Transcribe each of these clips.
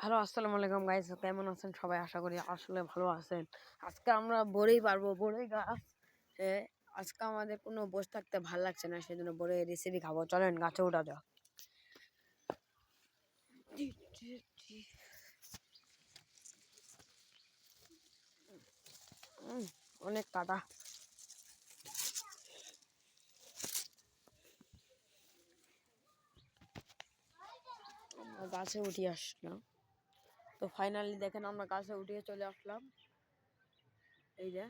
Hello, আসসালামু আলাইকুম guys. কেমন আছেন সবাই? আশা করি আসলে ভালো আছেন। আজকে আমরা বড়ই পারবো, বড়ই গাছ। আজকে আমাদের কোনো বসে থাকতে ভালো লাগছে না, সেজন্য বড়ই রেসিপি খাবো। চলেন গাছে ওঠা যাক। অনেক কাটা। আমরা গাছে উঠে আসলাম। তো ফাইনালি দেখেন আমরা গাছে উঠিয়ে চলে আসলাম। এই যে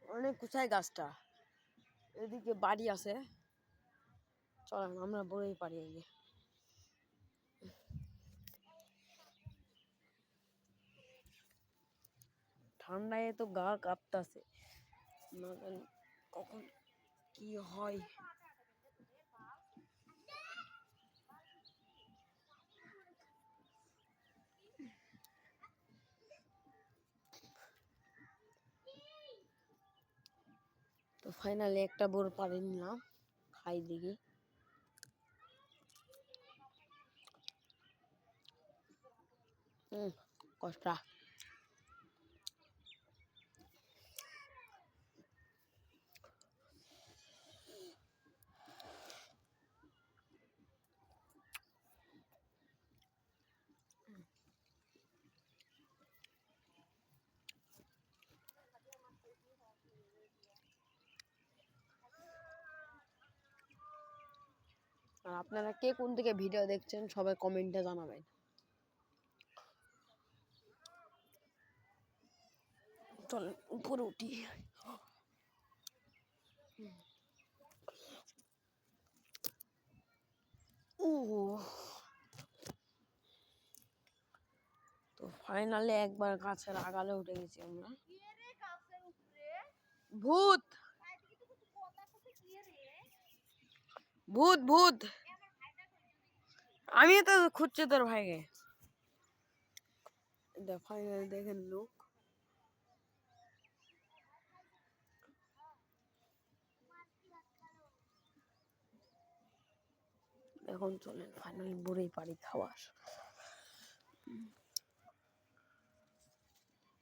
অনেক উঁচাই গাছটা, এদিকে বাড়ি আছে। চলেন আমরা বড়ই পারি। এই যে ঠান্ডায় তো গা কাঁপতাছে, কখন কি হয়। তো ফাইনালি একটা বোর পাড়ে নিলাম, খাই দেখি। কষ্টা। আর আপনারা কে কোন থেকে ভিডিও দেখছেন সবাই কমেন্টে জানাবেন। চলেন উপরে উঠি। তো ফাইনালি একবার গাছের আগালে উঠে গেছি আমরা। ভূত ভূত ভূত, আমি তো খুঁজছি তোর ভাইকে। ফাইনালি দেখেন লোক। এখন চলেন ফাইনালি বড়ই পারি খাওয়ার।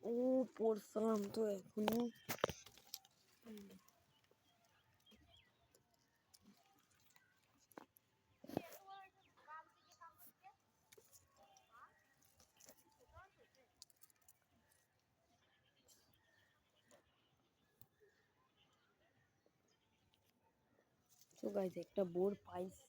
ও পড়ছিলাম তো এখনো। তো গাইস একটা বোর পাইছি।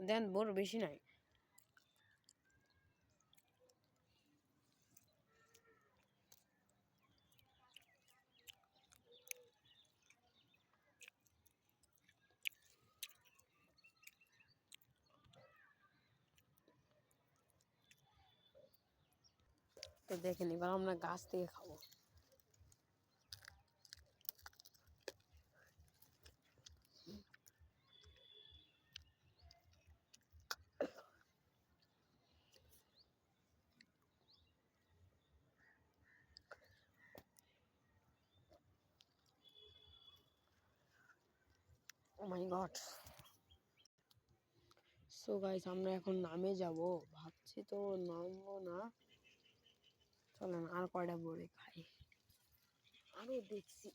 দেন বোর বেশি নাই। তো দেখেন এবার আমরা গাছ থেকে খাবো। ও মাই গড। সো গাইস আমরা এখন নামে যাব, ভাবছি তো নামবো না। চলেন আর কয়টা বড়ি খাই। আরো দেখছি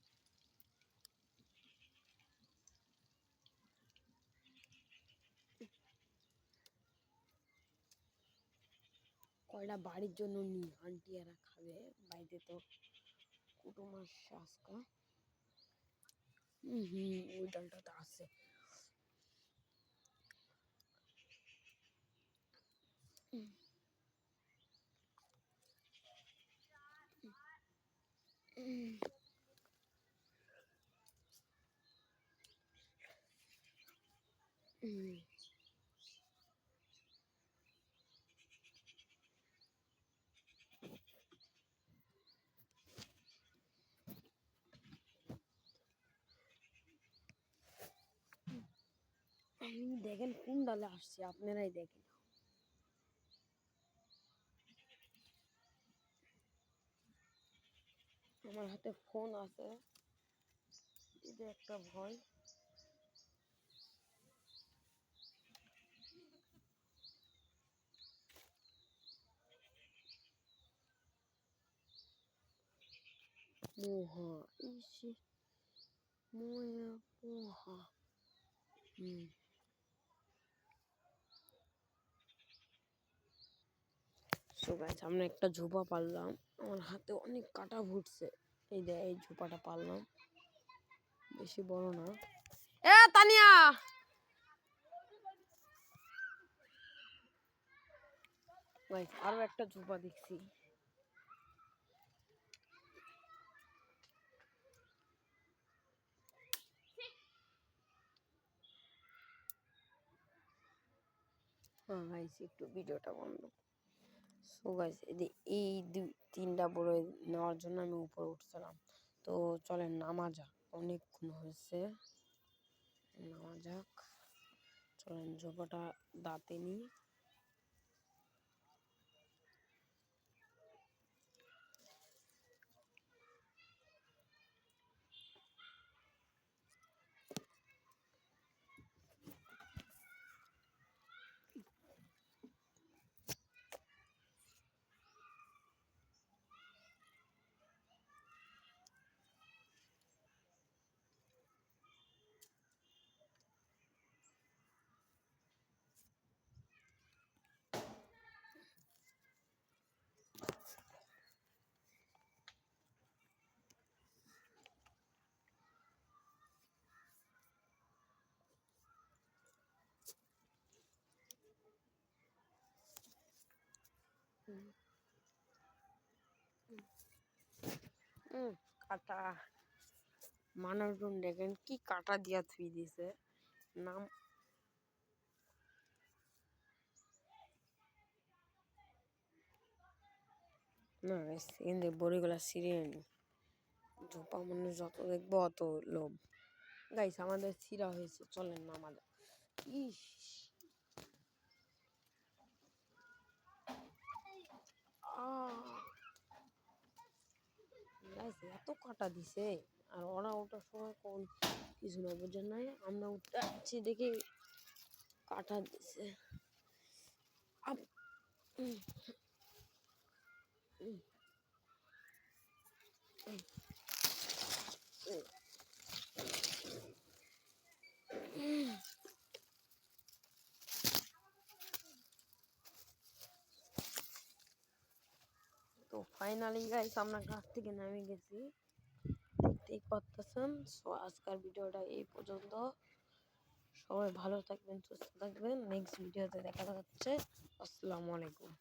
কয়টা বাড়ির জন্য নি, আন্টি এরা খাবে। বাড়িতে তো কুটুম আসছে আজকে। ওই ডালটাতে আছে। আমি দেখেন কোন ডালে আসছি, আপনারাই দেখেন। আমার হাতে ফোন আছে, এটা একটা ভয়। মোহা ইসি মোয়া পোহা। সো গাইস, আমরা একটা ঝোপা পারলাম। আমার হাতে অনেক কাটা ফুটছে। এই ঝোপাটা পারলাম, বেশি বড় না। এ তানিয়া, গাইস আরো একটা ঝোপা দেখছি। হ্যাঁ গাইস, একটু ভিডিওটা বন্ধ। সো গাইস, এই তিনটা বড় নেওয়ার জন্য আমি উপরে উঠছিলাম। তো চলেন নামা যাক, অনেকক্ষণ হয়েছে, নামা যাক। চলেন ঝোপাটা দাঁতে নিই। কাটা মানুষজন দেখেন কি কাটা দিয়া থুই দিছে। নাম না গাইস, কিন্তু বড়িগুলা ছিঁড়ে নি। ঝোপা মানুষ যত দেখবো অত লোভ। গাইস আমাদের ছিঁড়া হয়েছে, চলেন না আমাদের। ইস, গাইস এত কাটা দিছে। আর ওরা ওঠার সময় কোন কিছু না বোঝেন নাই, আমরা উঠতে আসছি দেখে কাটা দিছে। তো ফাইনালি গাইস আমরা গাছ থেকে নেমে গেছি, দেখতেই পাচ্ছেন। সো আজকের ভিডিওটা এই পর্যন্ত। সবাই ভালো থাকবেন, সুস্থ থাকবেন। নেক্সট ভিডিওতে দেখা যাচ্ছে। আসসালামু আলাইকুম।